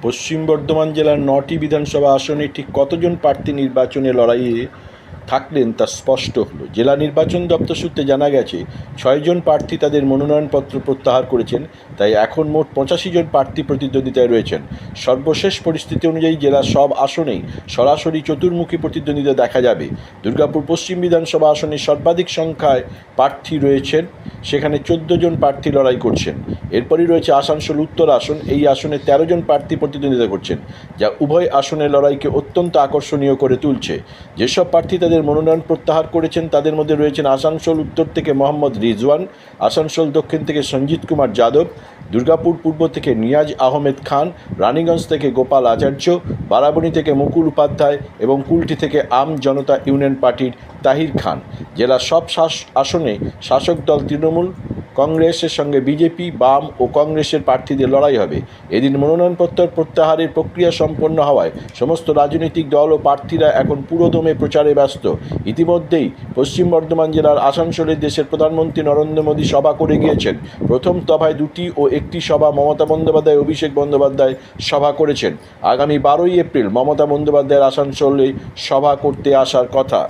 পশ্চিম বর্ধমান জেলার ৯টি বিধানসভা আসনে ঠিক কতজন প্রার্থী নির্বাচনে লড়াইয়ে থাকলেন তা স্পষ্ট হলো। জেলা নির্বাচন দপ্তর সূত্রে জানা গেছে ৬ জন প্রার্থী তাদের মনোনয়নপত্র প্রত্যাহার করেছেন, তাই এখন মোট ৮৫ জন প্রার্থী প্রতিদ্বন্দ্বিতায় রয়েছেন। সর্বশেষ পরিস্থিতি অনুযায়ী জেলার সব আসনেই সরাসরি চতুর্মুখী প্রতিদ্বন্দ্বিতা দেখা যাবে। দুর্গাপুর পশ্চিম বিধানসভা আসনে সর্বাধিক সংখ্যায় প্রার্থী রয়েছেন, সেখানে ১৪ জন প্রার্থী লড়াই করছেন। এরপরই রয়েছে আসানসোল উত্তর আসন, এই আসনে ১৩ জন প্রার্থী প্রতিদ্বন্দ্বিতা করছেন, যা উভয় আসনের লড়াইকে অত্যন্ত আকর্ষণীয় করে তুলছে। যেসব প্রার্থী তাদের মনোনয়ন প্রত্যাহার করেছেন তাদের মধ্যে রয়েছেন আসানসোল উত্তর থেকে মোহাম্মদ রিজওয়ান, আসানসোল দক্ষিণ থেকে সঞ্জিত কুমার যাদব, দুর্গাপুর পূর্ব থেকে নিয়াজ আহমেদ খান, রানীগঞ্জ থেকে গোপাল আচার্য, বারাবণী থেকে মুকুল উপাধ্যায় এবং কুলটি থেকে আম জনতা ইউনিয়ন পার্টির তাহির খান। জেলার সব আসনে শাসক দল তৃণমূল কংগ্রেসের সঙ্গে বিজেপি, বাম ও কংগ্রেসের প্রার্থীদের লড়াই হবে। এদিন মনোনয়নপত্র প্রত্যাহারের প্রক্রিয়া সম্পন্ন হওয়ায় সমস্ত রাজনৈতিক দল ও প্রার্থীরা এখন পুরোদমে প্রচারে ব্যস্ত। ইতিমধ্যেই পশ্চিম বর্ধমান জেলার আসানসোলে দেশের প্রধানমন্ত্রী নরেন্দ্র মোদী সভা করে গিয়েছেন। প্রথম দফায় ২টি ও একটি সভা মমতা বন্দ্যোপাধ্যায় অভিষেক বন্দ্যোপাধ্যায় সভা করেছেন। আগামী ১২ই এপ্রিল মমতা বন্দ্যোপাধ্যায়ের আসানসোলে সভা করতে আসার কথা।